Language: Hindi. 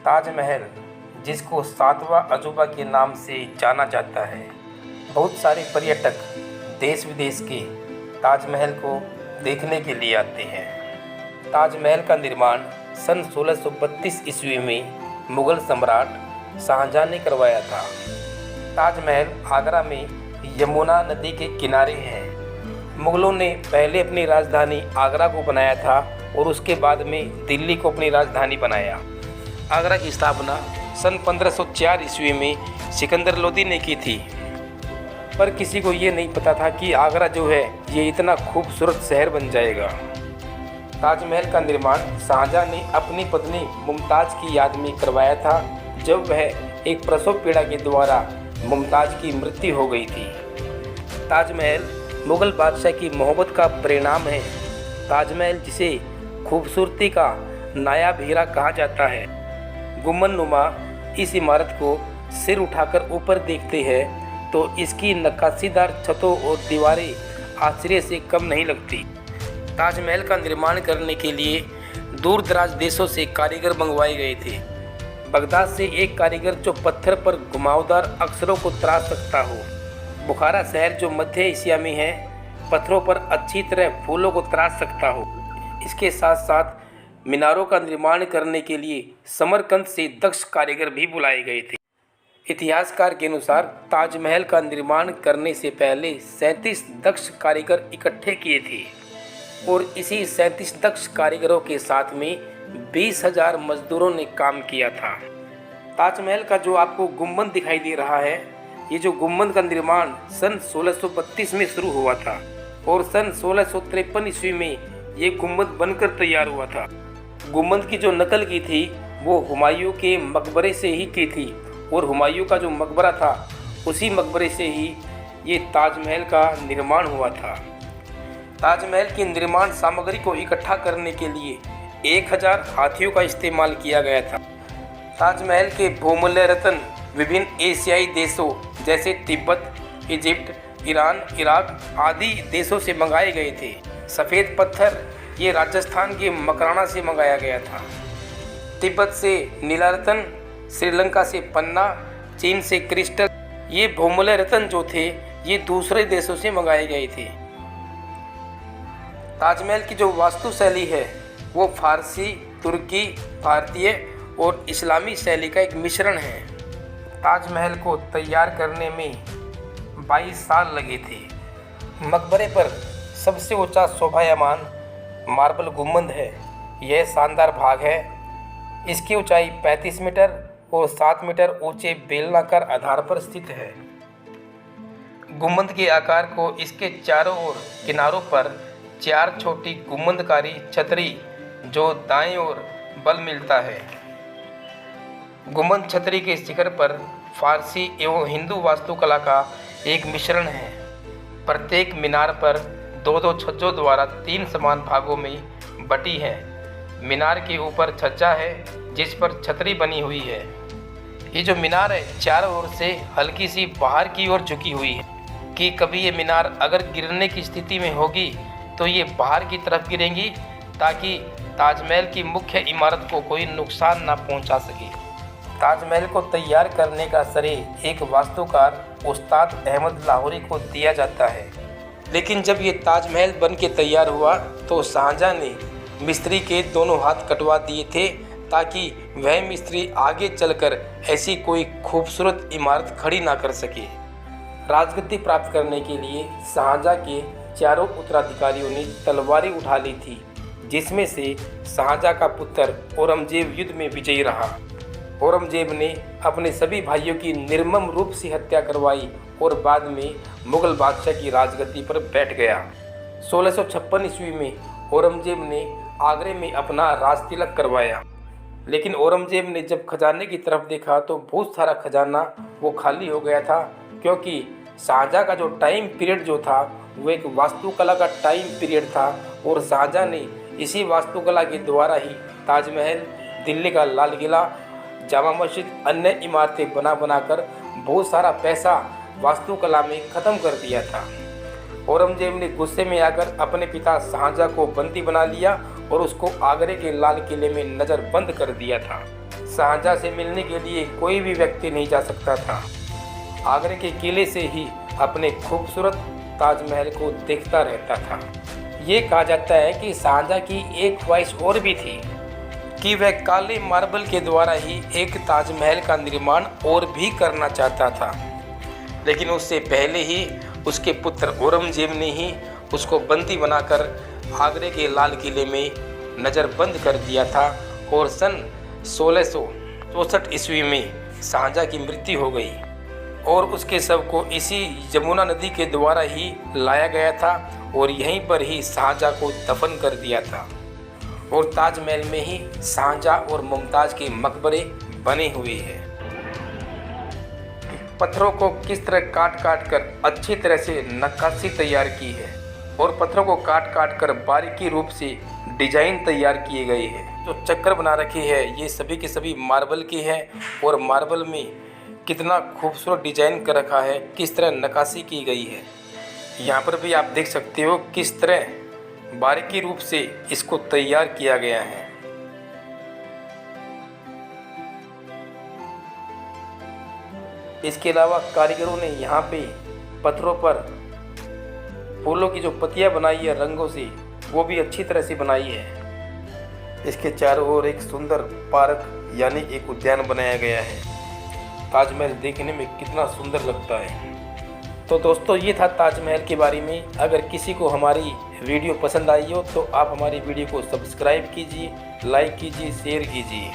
ताजमहल, जिसको सातवां अजूबा के नाम से जाना जाता है, बहुत सारे पर्यटक देश विदेश के ताजमहल को देखने के लिए आते हैं। ताजमहल का निर्माण सन 1632 ईस्वी में मुग़ल सम्राट शाहजहाँ ने करवाया था। ताजमहल आगरा में यमुना नदी के किनारे है। मुग़लों ने पहले अपनी राजधानी आगरा को बनाया था और उसके बाद में दिल्ली को अपनी राजधानी बनाया। आगरा की स्थापना सन 1504 ईस्वी में सिकंदर लोदी ने की थी, पर किसी को ये नहीं पता था कि आगरा जो है ये इतना खूबसूरत शहर बन जाएगा। ताजमहल का निर्माण शाहजहाँ ने अपनी पत्नी मुमताज़ की याद में करवाया था, जब वह एक प्रसव पीड़ा के द्वारा मुमताज़ की मृत्यु हो गई थी। ताजमहल मुग़ल बादशाह की मोहब्बत का परिणाम है। ताजमहल, जिसे खूबसूरती का नायाब हीरा कहा जाता है, गुंबद नुमा इस इमारत को सिर उठाकर ऊपर देखते हैं तो इसकी नक्काशीदार छतों और दीवारें आश्चर्य से कम नहीं लगती। ताजमहल का निर्माण करने के लिए दूर दराज देशों से कारीगर मंगवाए गए थे। बगदाद से एक कारीगर जो पत्थर पर घुमावदार अक्षरों को तराश सकता हो। बुखारा शहर जो मध्य एशिया में है, पत्थरों पर अच्छी तरह फूलों को तराश सकता हो। इसके साथ साथ मीनारों का निर्माण करने के लिए समरकंद से दक्ष कारीगर भी बुलाए गए थे। इतिहासकार के अनुसार ताजमहल का निर्माण करने से पहले 37 दक्ष कारीगर इकट्ठे किए थे और इसी 37 दक्ष कारीगरों के साथ में 20,000 मजदूरों ने काम किया था। ताजमहल का जो आपको गुंबद दिखाई दे रहा है, ये जो गुंबद का निर्माण सन 1632 में शुरू हुआ था और सन 1653 ईस्वी में ये गुंबद बनकर तैयार हुआ था। गुंबद की जो नकल की थी वो हुमायूं के मकबरे से ही की थी और हुमायूं का जो मकबरा था उसी मकबरे से ही ये ताजमहल का निर्माण हुआ था। ताजमहल की निर्माण सामग्री को इकट्ठा करने के लिए 1000 हाथियों का इस्तेमाल किया गया था। ताजमहल के बहुमूल्य रत्न विभिन्न एशियाई देशों जैसे तिब्बत, इजिप्ट, ईरान, इराक आदि देशों से मंगाए गए थे। सफ़ेद पत्थर ये राजस्थान के मकराना से मंगाया गया था। तिब्बत से नीला रत्न, श्रीलंका से पन्ना, चीन से क्रिस्टल, ये बहुमूल्य रत्न जो थे ये दूसरे देशों से मंगाए गए थे। ताजमहल की जो वास्तुशैली है वो फारसी, तुर्की, भारतीय और इस्लामी शैली का एक मिश्रण है। ताजमहल को तैयार करने में 22 साल लगे थे। मकबरे पर सबसे ऊंचा शोभायमान मार्बल गुंबद है। यह शानदार भाग है। इसकी ऊंचाई 35 मीटर और 7 मीटर ऊंचे बेलनाकार आधार पर स्थित है। गुंबद के आकार को इसके चारों ओर किनारों पर 4 छोटी गुंबदकारी छतरी जो दाएं ओर बल मिलता है। गुंबद छतरी के शिखर पर फारसी एवं हिंदू वास्तुकला का एक मिश्रण है। प्रत्येक मीनार पर 2-2 छज्जों द्वारा 3 समान भागों में बटी है। मीनार के ऊपर छज्जा है जिस पर छतरी बनी हुई है। ये जो मीनार है चारों ओर से हल्की सी बाहर की ओर झुकी हुई है कि कभी ये मीनार अगर गिरने की स्थिति में होगी तो ये बाहर की तरफ गिरेंगी ताकि ताजमहल की मुख्य इमारत को कोई नुकसान ना पहुंचा सके। ताजमहल को तैयार करने का श्रेय एक वास्तुकार उस्ताद अहमद लाहौरी को दिया जाता है। लेकिन जब ये ताजमहल बन के तैयार हुआ तो शाहजहाँ ने मिस्त्री के दोनों हाथ कटवा दिए थे ताकि वह मिस्त्री आगे चलकर ऐसी कोई खूबसूरत इमारत खड़ी ना कर सके। राजगद्दी प्राप्त करने के लिए शाहजहाँ के चारों उत्तराधिकारियों ने तलवारें उठा ली थी, जिसमें से शाहजहाँ का पुत्र औरंगजेब युद्ध में विजयी रहा। औरंगजेब ने अपने सभी भाइयों की निर्मम रूप से हत्या करवाई और बाद में मुग़ल बादशाह की राजगद्दी पर बैठ गया। 1656 ईस्वी में औरंगजेब ने आगरे में अपना राज तिलक करवाया, लेकिन औरंगजेब ने जब खजाने की तरफ देखा तो बहुत सारा खजाना वो खाली हो गया था, क्योंकि शाहजहाँ का जो टाइम पीरियड जो था वो एक वास्तुकला का टाइम पीरियड था और शाहजहाँ ने इसी वास्तुकला के द्वारा ही ताजमहल, दिल्ली का लाल किला, जामा मस्जिद, अन्य इमारतें बना कर बहुत सारा पैसा वास्तुकला में ख़त्म कर दिया था। औरंगजेब ने गुस्से में आकर अपने पिता शाहजहाँ को बंदी बना लिया और उसको आगरे के लाल किले में नज़रबंद कर दिया था। शाहजहाँ से मिलने के लिए कोई भी व्यक्ति नहीं जा सकता था। आगरे के किले से ही अपने खूबसूरत ताजमहल को देखता रहता था। ये कहा जाता है कि शाहजहाँ की एक ख्वाहिश और भी थी कि वह काले मार्बल के द्वारा ही एक ताजमहल का निर्माण और भी करना चाहता था, लेकिन उससे पहले ही उसके पुत्र औरंगजेब ने ही उसको बंदी बनाकर आगरे के लाल किले में नज़रबंद कर दिया था और सन 1664 ईस्वी में शाहजहाँ की मृत्यु हो गई और उसके शव को इसी यमुना नदी के द्वारा ही लाया गया था और यहीं पर ही शाहजहाँ को दफन कर दिया था। और ताजमहल में ही शाहजहाँ और मुमताज़ के मकबरे बने हुए हैं। पत्थरों को किस तरह काट काट कर अच्छी तरह से नक्काशी तैयार की है और पत्थरों को काट काट कर बारीकी रूप से डिजाइन तैयार किए गए हैं। जो चक्कर बना रखे हैं ये सभी के सभी मार्बल के हैं और मार्बल में कितना खूबसूरत डिजाइन कर रखा है, किस तरह नक्काशी की गई है। यहाँ पर भी आप देख सकते हो किस तरह बारीकी रूप से इसको तैयार किया गया है। इसके अलावा कारीगरों ने यहाँ पे पत्थरों पर फूलों की जो पत्तियाँ बनाई है रंगों से, वो भी अच्छी तरह से बनाई है। इसके चारों ओर एक सुंदर पार्क यानी एक उद्यान बनाया गया है। ताजमहल देखने में कितना सुंदर लगता है। तो दोस्तों ये था ताजमहल के बारे में। अगर किसी को हमारी वीडियो पसंद आई हो तो आप हमारी वीडियो को सब्सक्राइब कीजिए, लाइक कीजिए, शेयर कीजिए।